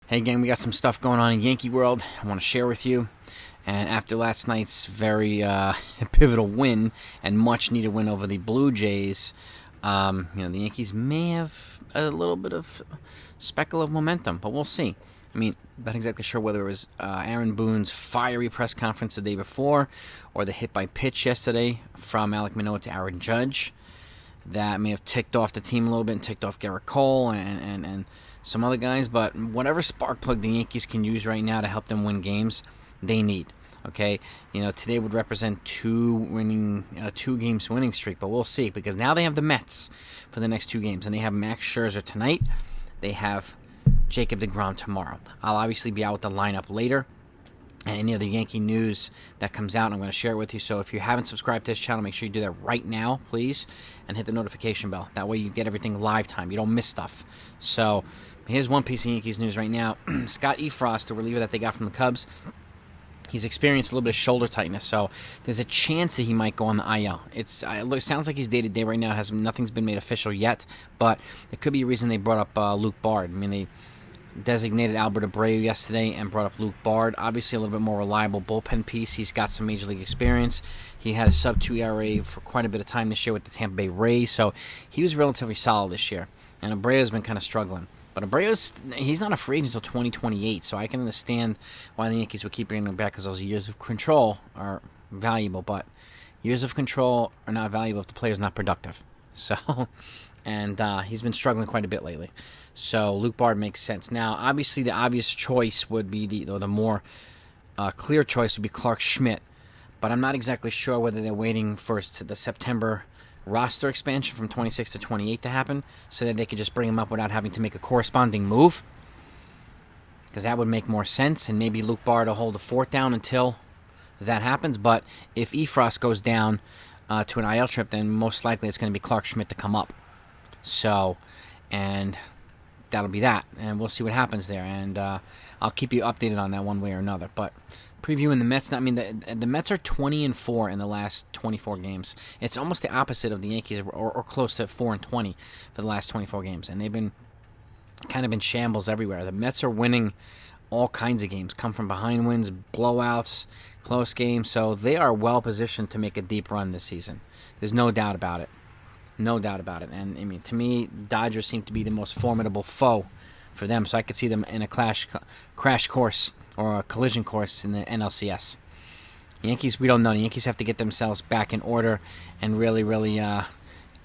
Hey gang, we got some stuff going on in Yankee world I want to share with you. And after last night's very pivotal win and much needed win over the Blue Jays, the Yankees may have a little bit of speckle of momentum, but we'll see. I mean, not exactly sure whether it was Aaron Boone's fiery press conference the day before or the hit by pitch yesterday from Alek Manoah to Aaron Judge that may have ticked off the team a little bit and ticked off Gerrit Cole and some other guys, but whatever spark plug the Yankees can use right now to help them win games, they need. Okay, today would represent two games winning streak, but we'll see because now they have the Mets for the next two games, and they have Max Scherzer tonight. They have Jacob deGrom tomorrow. I'll obviously be out with the lineup later, and any other Yankee news that comes out, I'm going to share it with you. So if you haven't subscribed to this channel, make sure you do that right now, please, and hit the notification bell. That way you get everything live time. You don't miss stuff. So here's one piece of Yankees news right now. Scott Efrost, the reliever that they got from the Cubs, he's experienced a little bit of shoulder tightness, so there's a chance that he might go on the IL. It sounds like he's day-to-day right now. Nothing's been made official yet, but it could be a reason they brought up Luke Bard. I mean, they designated Albert Abreu yesterday and brought up Luke Bard. Obviously, a little bit more reliable bullpen piece. He's got some Major League experience. He had a sub-2 ERA for quite a bit of time this year with the Tampa Bay Rays, so he was relatively solid this year. And Abreu's been kind of struggling. But he's not a free agent until 2028, so I can understand why the Yankees would keep bringing him back because those years of control are valuable. But years of control are not valuable if the player's not productive. So, and he's been struggling quite a bit lately. So Luke Bard makes sense. Now, obviously, the obvious choice would be the more clear choice would be Clark Schmidt. But I'm not exactly sure whether they're waiting for the September roster expansion from 26 to 28 to happen so that they could just bring him up without having to make a corresponding move, because that would make more sense, and maybe Luke Bard will hold the fort down until that happens. But if Efrost goes down to an IL trip, then most likely it's going to be Clark Schmidt to come up. So, and that'll be that, and we'll see what happens there, and I'll keep you updated on that one way or another. But previewing the Mets, the Mets are 20-4 in the last 24 games. It's almost the opposite of the Yankees, or close to 4-20 for the last 24 games, and they've been kind of in shambles everywhere. The Mets are winning all kinds of games, come from behind wins, blowouts, close games, so they are well positioned to make a deep run this season. There's no doubt about it. No doubt about it. And I mean, to me, Dodgers seem to be the most formidable foe for them, so I could see them in a crash course or a collision course in the NLCS. Yankees, we don't know. The Yankees have to get themselves back in order and really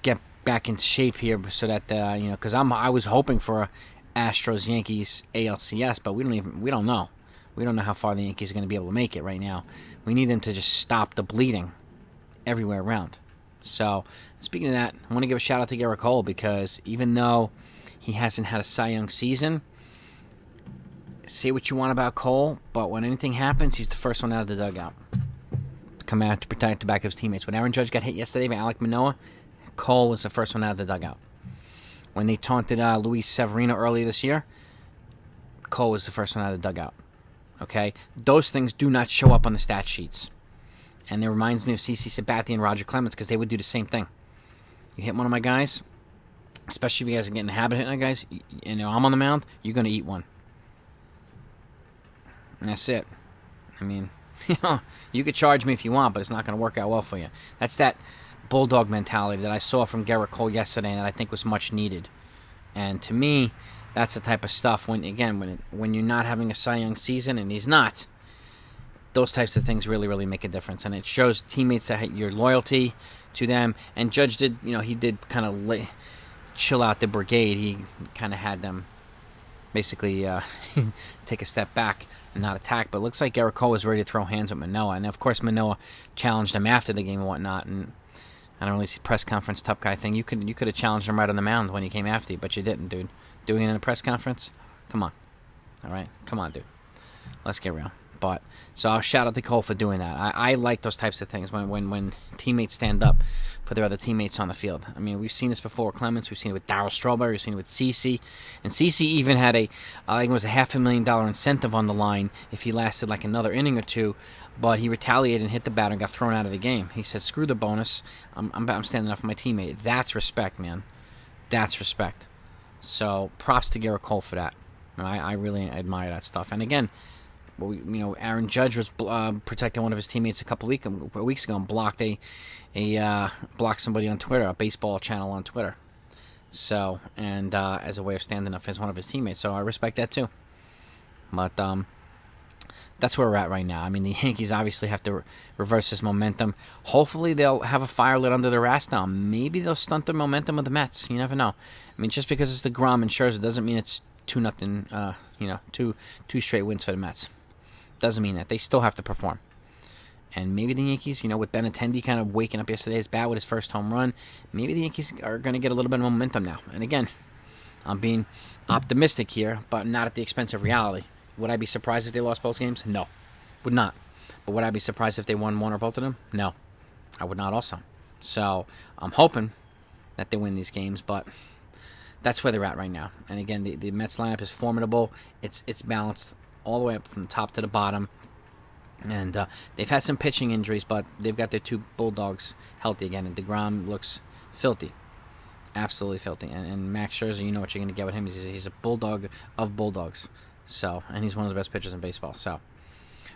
get back in shape here so that because I was hoping for a Astros Yankees ALCS, but we don't know. We don't know how far the Yankees are going to be able to make it right now. We need them to just stop the bleeding everywhere around. So, speaking of that, I want to give a shout out to Gerrit Cole, because even though he hasn't had a Cy Young season, say what you want about Cole, but when anything happens, he's the first one out of the dugout to come out to protect the back of his teammates. When Aaron Judge got hit yesterday by Alek Manoah, Cole was the first one out of the dugout. When they taunted Luis Severino earlier this year, Cole was the first one out of the dugout. Okay? Those things do not show up on the stat sheets. And it reminds me of CC Sabathia and Roger Clemens, because they would do the same thing. You hit one of my guys, especially if you guys are getting the habit of hitting my guys, and I'm on the mound, you're going to eat one. And that's it. I mean, you could charge me if you want, but it's not going to work out well for you. That's that bulldog mentality that I saw from Gerrit Cole yesterday, and that I think was much needed. And to me, that's the type of stuff when you're not having a Cy Young season, and he's not, those types of things really make a difference, and it shows teammates that your loyalty to them. And Judge did, he did kind of chill out the brigade. He kind of had them basically take a step back and not attack. But it looks like Gerrit Cole was ready to throw hands with Manoah. And, of course, Manoah challenged him after the game and whatnot. And I don't really see press conference tough guy thing. You could have challenged him right on the mound when he came after you, but you didn't, dude. Doing it in a press conference? Come on. All right? Come on, dude. Let's get real. But so I'll shout out to Cole for doing that. I like those types of things when teammates stand up for their other teammates on the field. I mean, we've seen this before with Clemens. We've seen it with Darryl Strawberry. We've seen it with CeCe. And CeCe even had I think it was a $500,000 incentive on the line if he lasted like another inning or two. But he retaliated and hit the batter and got thrown out of the game. He said, screw the bonus. I'm standing up for my teammate. That's respect, man. That's respect. So props to Gerrit Cole for that. I really admire that stuff. And again, Aaron Judge was protecting one of his teammates a couple weeks ago and blocked blocked somebody on Twitter, a baseball channel on Twitter. So, and as a way of standing up as one of his teammates. So I respect that too. But that's where we're at right now. I mean, the Yankees obviously have to reverse this momentum. Hopefully they'll have a fire lit under their ass now. Maybe they'll stunt the momentum of the Mets. You never know. I mean, just because it's DeGrom and Scherzer doesn't mean it's 2-0, two straight wins for the Mets. Doesn't mean that. They still have to perform. And maybe the Yankees, with Benintendi kind of waking up yesterday, his bat with his first home run, maybe the Yankees are going to get a little bit of momentum now. And again, I'm being optimistic here, but not at the expense of reality. Would I be surprised if they lost both games? No. Would not. But would I be surprised if they won one or both of them? No. I would not also. So I'm hoping that they win these games, but that's where they're at right now. And again, the Mets lineup is formidable. It's balanced all the way up from the top to the bottom. And they've had some pitching injuries, but they've got their two Bulldogs healthy again. And DeGrom looks filthy. Absolutely filthy. And Max Scherzer, you know what you're going to get with him. He's a Bulldog of Bulldogs. So, and he's one of the best pitchers in baseball. So,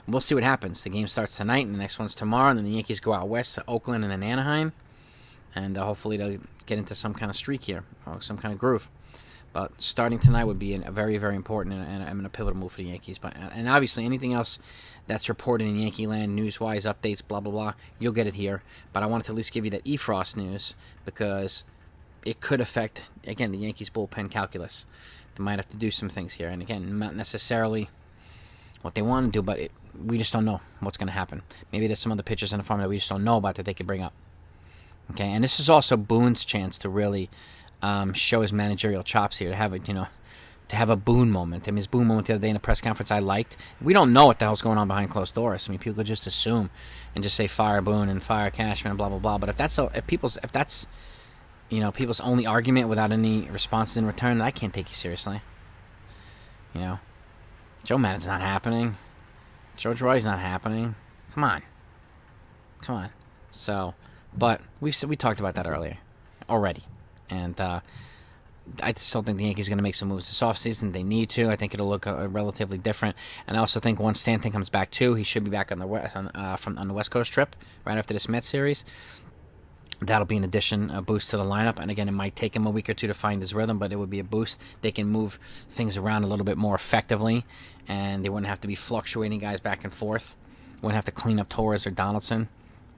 we'll see what happens. The game starts tonight, and the next one's tomorrow. And then the Yankees go out west to Oakland and then Anaheim. And hopefully they'll get into some kind of streak here, or some kind of groove. But starting tonight would be a very, very important and a pivotal move for the Yankees. And obviously anything else that's reported in Yankee land, news-wise, updates, blah, blah, blah, you'll get it here. But I wanted to at least give you that Efrost news because it could affect, again, the Yankees bullpen calculus. They might have to do some things here. And again, not necessarily what they want to do, but we just don't know what's going to happen. Maybe there's some other pitchers in the farm that we just don't know about that they could bring up. Okay, and this is also Boone's chance to really show his managerial chops here, to have a Boone moment. I mean, his Boone moment the other day in a press conference I liked. We don't know what the hell's going on behind closed doors. I mean, people could just assume and just say fire Boone and fire Cashman and blah blah blah. But if that's people's only argument without any responses in return, I can't take you seriously. Joe Maddon's not happening. George Roy's not happening. Come on. So, but we talked about that earlier already. And I still think the Yankees are going to make some moves this offseason. They need to. I think it'll look relatively different. And I also think once Stanton comes back too, he should be back on the West Coast trip right after this Mets series. That'll be an addition, a boost to the lineup. And again, it might take him a week or two to find his rhythm, but it would be a boost. They can move things around a little bit more effectively, and they wouldn't have to be fluctuating guys back and forth. Wouldn't have to clean up Torres or Donaldson,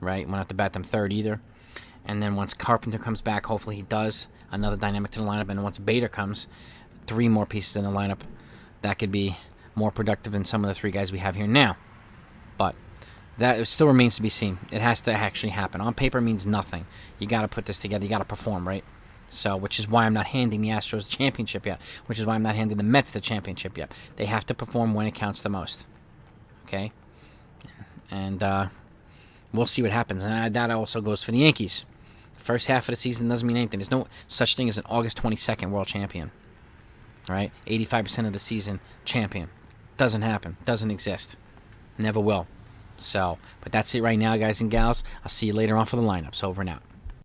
right? Wouldn't have to bat them third either. And then once Carpenter comes back, hopefully he does, another dynamic to the lineup. And once Bader comes, 3 more pieces in the lineup. That could be more productive than some of the 3 guys we have here now. But that still remains to be seen. It has to actually happen. On paper means nothing. You got to put this together. You got to perform, right? So, which is why I'm not handing the Astros the championship yet. Which is why I'm not handing the Mets the championship yet. They have to perform when it counts the most. Okay? And we'll see what happens. And that also goes for the Yankees. First half of the season doesn't mean anything. There's no such thing as an August 22nd world champion. Right? 85% of the season champion. Doesn't happen. Doesn't exist. Never will. So, but that's it right now, guys and gals. I'll see you later on for the lineups. Over and out.